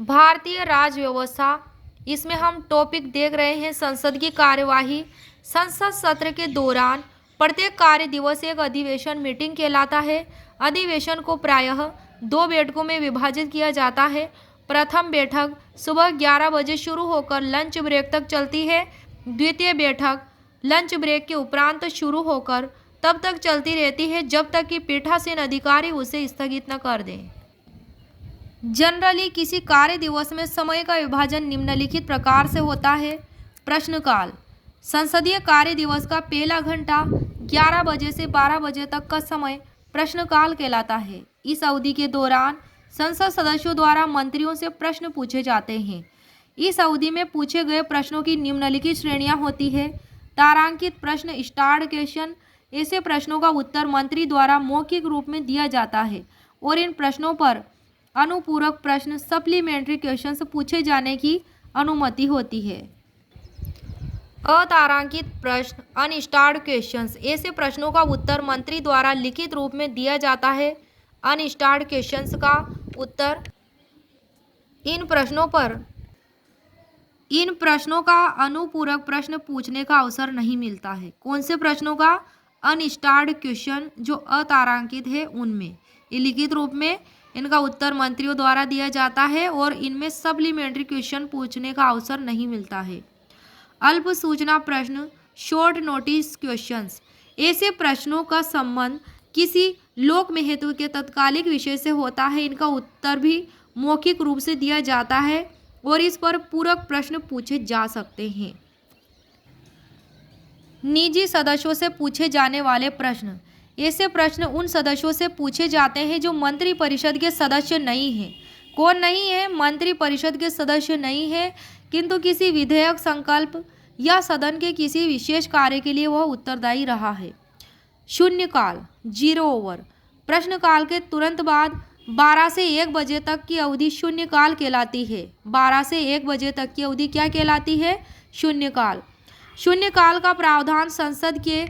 भारतीय राज्य व्यवस्था, इसमें हम टॉपिक देख रहे हैं संसद की कार्यवाही। संसद सत्र के दौरान प्रत्येक कार्य दिवस एक अधिवेशन मीटिंग कहलाता है। अधिवेशन को प्रायः 2 बैठकों में विभाजित किया जाता है। प्रथम बैठक सुबह 11 बजे शुरू होकर लंच ब्रेक तक चलती है। द्वितीय बैठक लंच ब्रेक के उपरांत शुरू होकर तब तक चलती रहती है जब तक कि पीठासीन अधिकारी उसे स्थगित न कर दें। जनरली किसी कार्य दिवस में समय का विभाजन निम्नलिखित प्रकार से होता है। प्रश्नकाल, संसदीय कार्य दिवस का पहला घंटा 11 बजे से 12 बजे तक का समय प्रश्नकाल कहलाता है। इस अवधि के दौरान संसद सदस्यों द्वारा मंत्रियों से प्रश्न पूछे जाते हैं। इस अवधि में पूछे गए प्रश्नों की निम्नलिखित श्रेणियां होती है। तारांकित प्रश्न, स्टार्ड क्वेश्चन, ऐसे प्रश्नों का उत्तर मंत्री द्वारा मौखिक रूप में दिया जाता है और इन प्रश्नों पर अनुपूरक प्रश्न, सप्लीमेंट्री क्वेश्चंस पूछे जाने की अनुमति होती है। अतारांकित प्रश्न, अनस्टार्ड क्वेश्चंस, ऐसे प्रश्नों का उत्तर मंत्री द्वारा लिखित रूप में दिया जाता है। अनस्टार्ड क्वेश्चंस का उत्तर, इन प्रश्नों का अनुपूरक प्रश्न पूछने का अवसर नहीं मिलता है। कौन से प्रश्नों का? अनस्टार्ड क्वेश्चन जो अतारांकित है उनमें ये लिखित रूप में इनका उत्तर मंत्रियों द्वारा दिया जाता है और इनमें सप्लीमेंट्री क्वेश्चन पूछने का अवसर नहीं मिलता है। अल्प सूचना प्रश्न, शॉर्ट नोटिस क्वेश्चंस, ऐसे प्रश्नों का संबंध किसी लोक महत्व के तत्कालिक विषय से होता है। इनका उत्तर भी मौखिक रूप से दिया जाता है और इस पर पूरक प्रश्न पूछे जा सकते हैं। निजी सदस्यों से पूछे जाने वाले प्रश्न, ऐसे प्रश्न उन सदस्यों से पूछे जाते हैं जो मंत्री परिषद के सदस्य नहीं हैं। कौन नहीं है? मंत्री परिषद के सदस्य नहीं है किंतु किसी विधेयक, संकल्प या सदन के किसी विशेष कार्य के लिए वह उत्तरदायी रहा है। शून्यकाल, 0 ओवर, प्रश्नकाल के तुरंत बाद 12 से 1 बजे तक की अवधि शून्यकाल कहलाती है। 12 से 1 बजे तक की अवधि क्या कहलाती है? शून्यकाल। शून्यकाल का प्रावधान संसद के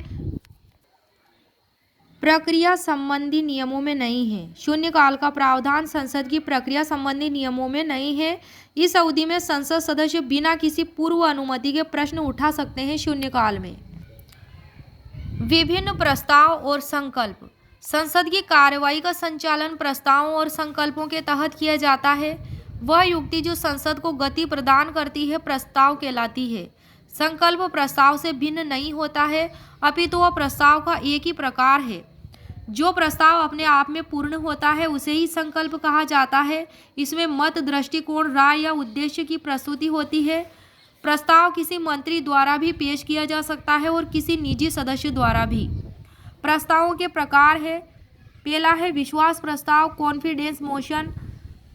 प्रक्रिया संबंधी नियमों में नहीं है। शून्यकाल का प्रावधान संसद की प्रक्रिया संबंधी नियमों में नहीं है। इस अवधि में संसद सदस्य बिना किसी पूर्व अनुमति के प्रश्न उठा सकते हैं। शून्यकाल में विभिन्न प्रस्ताव और संकल्प, संसद की कार्यवाही का संचालन प्रस्तावों और संकल्पों के तहत किया जाता है। वह युक्ति जो संसद को गति प्रदान करती है प्रस्ताव कहलाती है। संकल्प प्रस्ताव से भिन्न नहीं होता है अपितु वह प्रस्ताव का एक ही प्रकार है। जो प्रस्ताव अपने आप में पूर्ण होता है उसे ही संकल्प कहा जाता है। इसमें मत, दृष्टिकोण, राय या उद्देश्य की प्रस्तुति होती है। प्रस्ताव किसी मंत्री द्वारा भी पेश किया जा सकता है और किसी निजी सदस्य द्वारा भी। प्रस्तावों के प्रकार है, पहला है विश्वास प्रस्ताव, कॉन्फिडेंस मोशन,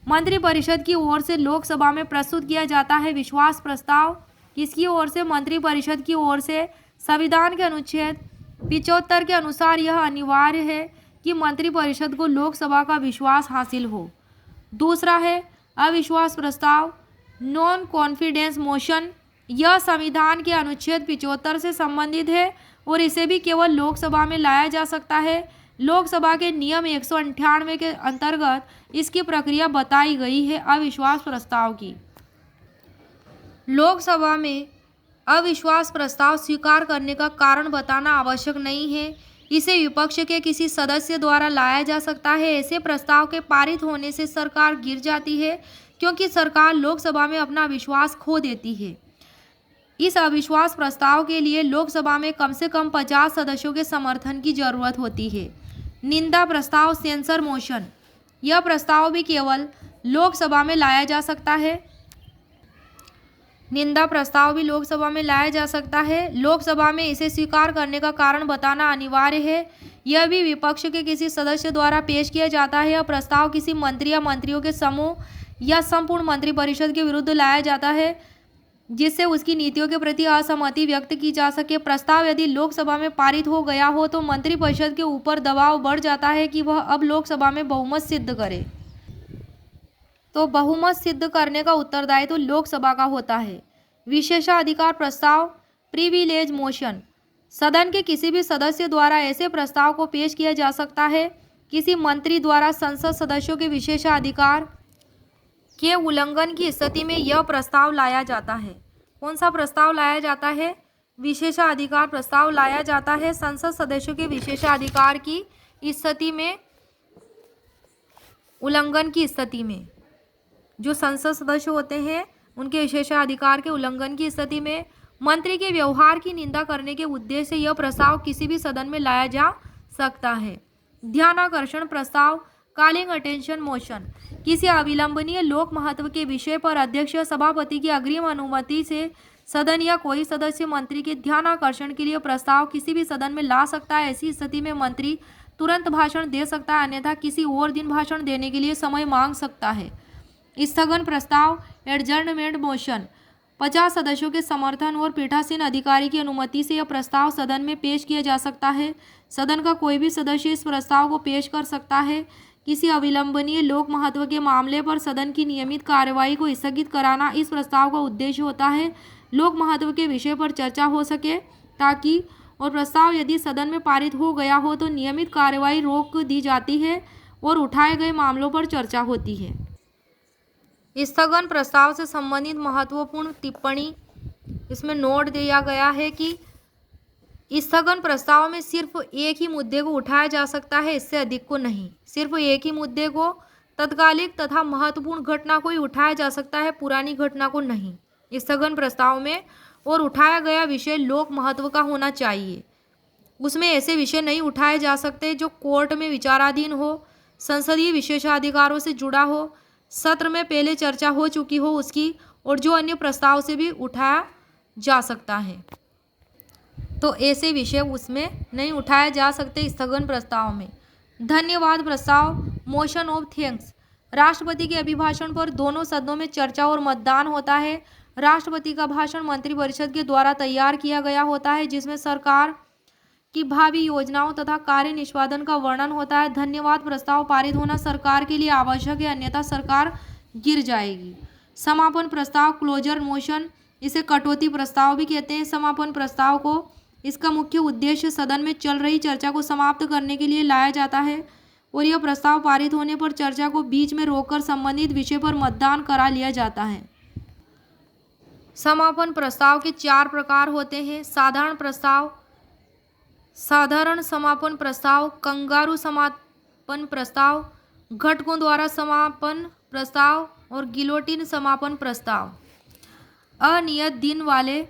मंत्रिपरिषद की ओर से लोकसभा में प्रस्तुत किया जाता है। विश्वास प्रस्ताव किसकी ओर से? मंत्रिपरिषद की ओर से। संविधान के अनुच्छेद 75 के अनुसार यह अनिवार्य है कि मंत्रिपरिषद को लोकसभा का विश्वास हासिल हो। दूसरा है अविश्वास प्रस्ताव, नॉन कॉन्फिडेंस मोशन, यह संविधान के अनुच्छेद 75 से संबंधित है और इसे भी केवल लोकसभा में लाया जा सकता है। लोकसभा के नियम 198 के अंतर्गत इसकी प्रक्रिया बताई गई है अविश्वास प्रस्ताव की। लोकसभा में अविश्वास प्रस्ताव स्वीकार करने का कारण बताना आवश्यक नहीं है। इसे विपक्ष के किसी सदस्य द्वारा लाया जा सकता है। ऐसे प्रस्ताव के पारित होने से सरकार गिर जाती है क्योंकि सरकार लोकसभा में अपना विश्वास खो देती है। इस अविश्वास प्रस्ताव के लिए लोकसभा में कम से कम 50 सदस्यों के समर्थन की जरूरत होती है। निंदा प्रस्ताव, सेंसर मोशन, यह प्रस्ताव भी केवल लोकसभा में लाया जा सकता है। निंदा प्रस्ताव भी लोकसभा में लाया जा सकता है। लोकसभा में इसे स्वीकार करने का कारण बताना अनिवार्य है। यह भी विपक्ष के किसी सदस्य द्वारा पेश किया जाता है। यह प्रस्ताव किसी मंत्री या मंत्रियों के समूह या संपूर्ण मंत्रिपरिषद के विरुद्ध लाया जाता है जिससे उसकी नीतियों के प्रति असहमति व्यक्त की जा सके। प्रस्ताव यदि लोकसभा में पारित हो गया हो तो मंत्रिपरिषद के ऊपर दबाव बढ़ जाता है कि वह अब लोकसभा में बहुमत सिद्ध करे। तो बहुमत सिद्ध करने का उत्तरदायित्व लोकसभा का होता है। विशेषाधिकार प्रस्ताव, प्रिविलेज मोशन, सदन के किसी भी सदस्य द्वारा ऐसे प्रस्ताव को पेश किया जा सकता है किसी मंत्री द्वारा संसद सदस्यों के विशेषाधिकार के उल्लंघन की स्थिति में यह प्रस्ताव लाया जाता है। कौन सा प्रस्ताव लाया जाता है? विशेषाधिकार प्रस्ताव लाया जाता है संसद सदस्यों के विशेषाधिकार की स्थिति में, उल्लंघन की स्थिति में। जो संसद सदस्य होते हैं उनके विशेषाधिकार के उल्लंघन की स्थिति में मंत्री के व्यवहार की निंदा करने के उद्देश्य से यह प्रस्ताव किसी भी सदन में लाया जा सकता है। ध्यानाकर्षण प्रस्ताव, कॉलिंग अटेंशन मोशन, किसी अविलंबनीय लोक महत्व के विषय पर अध्यक्ष या सभापति की अग्रिम अनुमति से सदन या कोई सदस्य मंत्री के ध्यानाकर्षण के लिए प्रस्ताव किसी भी सदन में ला सकता है। ऐसी स्थिति में मंत्री तुरंत भाषण दे सकता है, अन्यथा किसी और दिन भाषण देने के लिए समय मांग सकता है। स्थगन प्रस्ताव, एडजर्नमेंट मोशन, 50 सदस्यों के समर्थन और पीठासीन अधिकारी की अनुमति से यह प्रस्ताव सदन में पेश किया जा सकता है। सदन का कोई भी सदस्य इस प्रस्ताव को पेश कर सकता है। किसी अविलंबनीय लोक महत्व के मामले पर सदन की नियमित कार्यवाही को स्थगित कराना इस प्रस्ताव का उद्देश्य होता है। लोक महत्व के विषय पर चर्चा हो सके ताकि और प्रस्ताव यदि सदन में पारित हो गया हो तो नियमित कार्यवाही रोक दी जाती है और उठाए गए मामलों पर चर्चा होती है। स्थगन प्रस्ताव से संबंधित महत्वपूर्ण टिप्पणी, इसमें नोट दिया गया है कि स्थगन प्रस्ताव में सिर्फ एक ही मुद्दे को उठाया जा सकता है, इससे अधिक को नहीं। सिर्फ एक ही मुद्दे को, तत्कालिक तथा महत्वपूर्ण घटना को ही उठाया जा सकता है, पुरानी घटना को नहीं स्थगन प्रस्ताव में। और उठाया गया विषय लोक महत्व का होना चाहिए। उसमें ऐसे विषय नहीं उठाए जा सकते जो कोर्ट में विचाराधीन हो, संसदीय विशेषाधिकारों से जुड़ा हो, सत्र में पहले चर्चा हो चुकी हो उसकी, और जो अन्य प्रस्ताव से भी उठाया जा सकता है। तो ऐसे विषय उसमें नहीं उठाए जा सकते स्थगन प्रस्ताव में। धन्यवाद प्रस्ताव, मोशन ऑफ थैंक्स, राष्ट्रपति के अभिभाषण पर दोनों सदनों में चर्चा और मतदान होता है। राष्ट्रपति का भाषण मंत्रिपरिषद के द्वारा तैयार किया गया होता है, जिसमें सरकार की भावी योजनाओं तथा कार्य निष्पादन का वर्णन होता है। धन्यवाद प्रस्ताव पारित होना सरकार के लिए आवश्यक है, अन्यथा सरकार गिर जाएगी। समापन प्रस्ताव, क्लोजर मोशन, इसे कटौती प्रस्ताव भी कहते हैं। समापन प्रस्ताव को इसका मुख्य उद्देश्य सदन में चल रही चर्चा को समाप्त करने के लिए लाया जाता है और यह प्रस्ताव पारित होने पर चर्चा को बीच में रोककर संबंधित विषय पर मतदान करा लिया जाता है। समापन प्रस्ताव के 4 प्रकार होते हैं। साधारण प्रस्ताव, साधारण समापन प्रस्ताव, कंगारू समापन प्रस्ताव, घटकों द्वारा समापन प्रस्ताव और गिलोटिन समापन प्रस्ताव। अनियत दिन वाले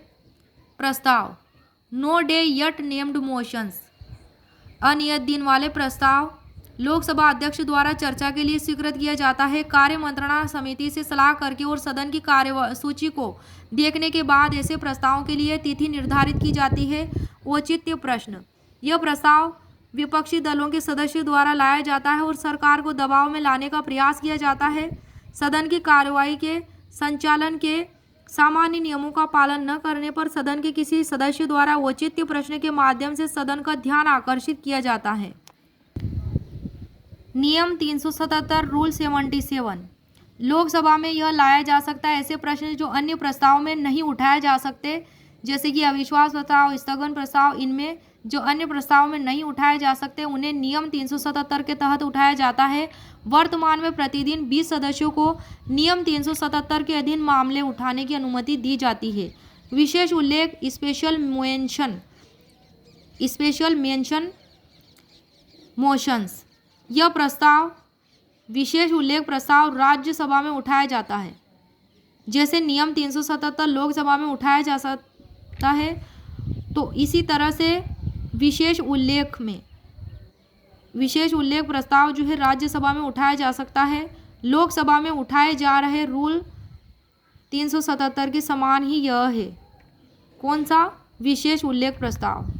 प्रस्ताव, no day yet named motions. अनियत दिन वाले प्रस्ताव लोकसभा अध्यक्ष द्वारा चर्चा के लिए स्वीकृत किया जाता है। कार्य मंत्रणा समिति से सलाह करके और सदन की कार्य सूची को देखने के बाद ऐसे प्रस्तावों के लिए तिथि निर्धारित की जाती है। औचित्य प्रश्न, यह प्रस्ताव विपक्षी दलों के सदस्यों द्वारा लाया जाता है और सरकार को दबाव में लाने का प्रयास किया जाता है। सदन की कार्यवाही के संचालन के सामान्य नियमों का पालन न करने पर सदन के किसी सदस्य द्वारा औचित्य प्रश्न के माध्यम से सदन का ध्यान आकर्षित किया जाता है। नियम 377, रूल 77, लोकसभा में यह लाया जा सकता है ऐसे प्रश्न जो अन्य प्रस्ताव में नहीं उठाए जा सकते, जैसे कि अविश्वास प्रस्ताव, स्थगन प्रस्ताव। इनमें जो अन्य प्रस्ताव में नहीं उठाए जा सकते उन्हें नियम 377 के तहत उठाया जाता है। वर्तमान में प्रतिदिन 20 सदस्यों को नियम 377 के अधीन मामले उठाने की अनुमति दी जाती है। विशेष उल्लेख, स्पेशल मेंशन मोशंस, यह प्रस्ताव विशेष उल्लेख प्रस्ताव राज्यसभा में उठाया जाता है। जैसे नियम 377 लोकसभा में उठाया जा सकता है, तो इसी तरह से विशेष उल्लेख प्रस्ताव जो है राज्यसभा में उठाया जा सकता है। लोकसभा में उठाए जा रहे रूल 377 के समान ही यह है। कौन सा? विशेष उल्लेख प्रस्ताव।